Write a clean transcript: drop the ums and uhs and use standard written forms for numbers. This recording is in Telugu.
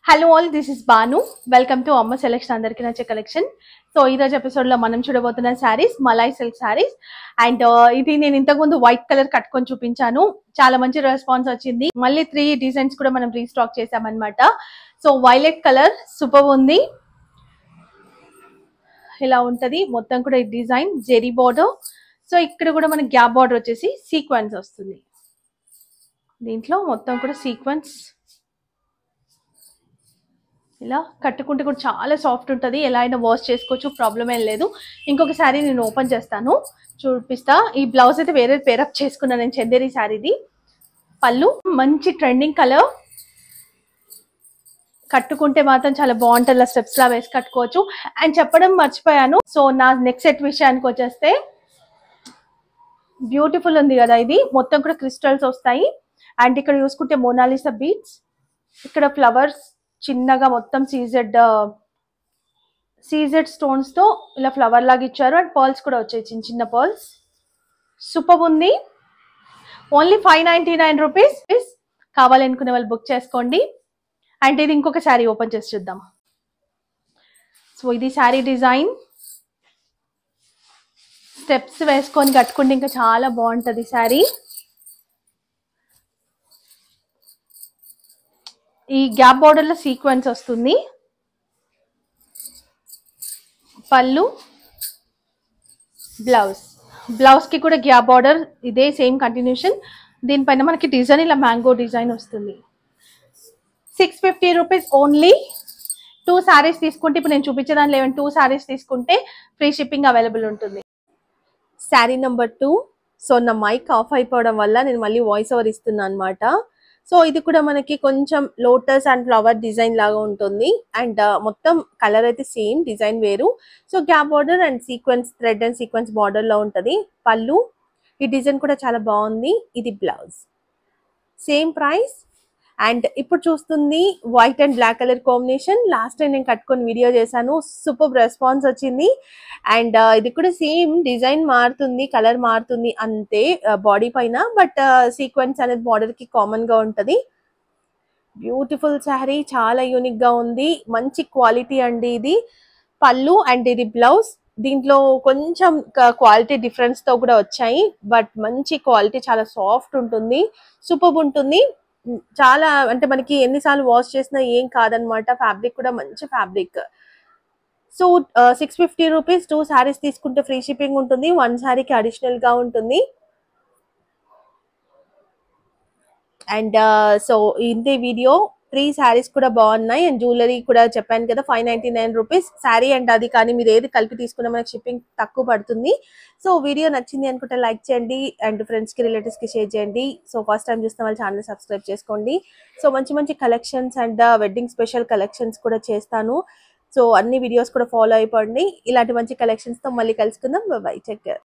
Hello all, this is Banu. Welcome to Amma selection, అందరికీ నచ్చే కలెక్షన్. సో ఈరోజు ఎపిసోడ్లో మనం చూడబోతున్న saris Malai silk saris. And ఇది నేను ఇంతకుముందు వైట్ కలర్ కట్టుకొని చూపించాను, చాలా మంచి రెస్పాన్స్ వచ్చింది. మళ్ళీ 3 డిజైన్స్ కూడా మనం రీస్టాక్ చేసామన్నమాట. సో వైలెట్ కలర్ సూపర్ ఉంది, ఇలా ఉంటది మొత్తం కూడా ఈ డిజైన్. జెరీ బార్డర్, సో ఇక్కడ కూడా మనకి గ్యాప్ బార్డర్ వచ్చేసి సీక్వెన్స్ వస్తుంది. దీంట్లో మొత్తం కూడా సీక్వెన్స్ ఇలా కట్టుకుంటే కూడా చాలా సాఫ్ట్ ఉంటుంది, ఎలా అయినా వాష్ చేసుకోవచ్చు, ప్రాబ్లం ఏం లేదు. ఇంకొక శారీ నేను ఓపెన్ చేస్తాను, చూపిస్తా. ఈ బ్లౌజ్ అయితే వేరే పేరప్ చేసుకున్నాను నేను, చందేరి శారీది. పళ్ళు మంచి ట్రెండింగ్ కలర్, కట్టుకుంటే మాత్రం చాలా బాగుంటుంది, స్టెప్స్ లా వేసి కట్టుకోవచ్చు. అండ్ చెప్పడం మర్చిపోయాను, సో నా నెక్స్ట్ సెట్ విషయానికి వచ్చేస్తే బ్యూటిఫుల్ ఉంది కదా, ఇది మొత్తం కూడా క్రిస్టల్స్ వస్తాయి. అండ్ ఇక్కడ చూసుకుంటే మోనాలిసా బీడ్స్, ఇక్కడ ఫ్లవర్స్ చిన్నగా మొత్తం సీజెడ్ స్టోన్స్ తో ఇలా ఫ్లవర్ లాగా ఇచ్చారు. అండ్ పర్ల్స్ కూడా వచ్చాయి, చిన్న చిన్న పర్ల్స్. సూపర్ ఉంది. Only 599 rupees. కావాలనుకునే వాళ్ళు బుక్ చేసుకోండి. అండ్ ఇది ఇంకొక శారీ ఓపెన్ చేసి చూద్దాం. సో ఇది శారీ డిజైన్, స్టెప్స్ వేసుకొని కట్టుకుంటే ఇంకా చాలా బాగుంటుంది శారీ. ఈ గ్యాప్ బార్డర్ లో సీక్వెన్స్ వస్తుంది. పళ్ళు, బ్లౌజ్ కి కూడా గ్యాప్ బార్డర్, ఇదే సేమ్ కంటిన్యూషన్. దీనిపైన మనకి డిజైన్ ఇలా మ్యాంగో డిజైన్ వస్తుంది. 650 రూపీస్ ఓన్లీ. 2 శారీస్ తీసుకుంటే, ఇప్పుడు నేను చూపించేదాన్ని 2 శారీస్ తీసుకుంటే ఫ్రీ షిప్పింగ్ అవైలబుల్ ఉంటుంది. శారీ నెంబర్ 2. సో నా మైక్ ఆఫ్ అయిపోవడం వల్ల నేను మళ్ళీ వాయిస్ ఓవర్ ఇస్తున్నాను అనమాట. సో ఇది కూడా మనకి కొంచెం లోటస్ అండ్ ఫ్లవర్ డిజైన్ లాగా ఉంటుంది. అండ్ మొత్తం కలర్ అయితే సేమ్, డిజైన్ వేరు. So gap border and sequence, thread and sequence border లో ఉంటుంది. పళ్ళు, ఈ డిజైన్ కూడా చాలా బాగుంది. ఇది బ్లౌజ్, సేమ్ ప్రైస్. అండ్ ఇప్పుడు చూస్తుంది white and black colour combination. Last time నేను కట్టుకొని వీడియో చేశాను, సూపర్ రెస్పాన్స్ వచ్చింది. అండ్ ఇది కూడా సేమ్ డిజైన్ మారుతుంది, కలర్ మారుతుంది అంతే బాడీ పైన, బట్ సీక్వెన్స్ అనేది బార్డర్ కి కామన్ గా ఉంటది. బ్యూటిఫుల్ శారీ, చాలా యూనిక్ గా ఉంది, మంచి క్వాలిటీ అండి ఇది. పళ్ళు అండ్ ఇది బ్లౌజ్. దీంట్లో కొంచెం క్వాలిటీ డిఫరెన్స్ తో కూడా వచ్చాయి, బట్ మంచి క్వాలిటీ, చాలా సాఫ్ట్ ఉంటుంది, సూపర్ ఉంటుంది. చాలా అంటే మనకి ఎన్నిసార్లు వాష్ చేసినా ఏం కాదనమాట. ఫ్యాబ్రిక్ కూడా మంచి ఫ్యాబ్రిక్. So 650 rupees. 2 శారీస్ తీసుకుంటే ఫ్రీ షిప్పింగ్ ఉంటుంది, 1 శారీకి అడిషనల్ గా ఉంటుంది. అండ్ సో ఇంతే వీడియో. 3 శారీస్ కూడా బాగున్నాయి. అండ్ జ్యువెలరీ కూడా చెప్పాను కదా, 599 రూపీస్ శారీ. అండ్ అది కానీ మీరు ఏది కలిపి తీసుకున్నా మనకి షిప్పింగ్ తక్కువ పడుతుంది. సో వీడియో నచ్చింది అనుకుంటే లైక్ చేయండి, అండ్ ఫ్రెండ్స్కి, రిలేటివ్స్కి షేర్ చేయండి. సో ఫస్ట్ టైం చూస్తున్న వాళ్ళ ఛానల్ సబ్స్క్రైబ్ చేసుకోండి. సో మంచి మంచి collections and wedding special collections కూడా చేస్తాను. సో అన్ని వీడియోస్ కూడా ఫాలో అయిపోండి. ఇలాంటి మంచి కలెక్షన్స్తో మళ్ళీ కలుసుకుందాం. By, take care.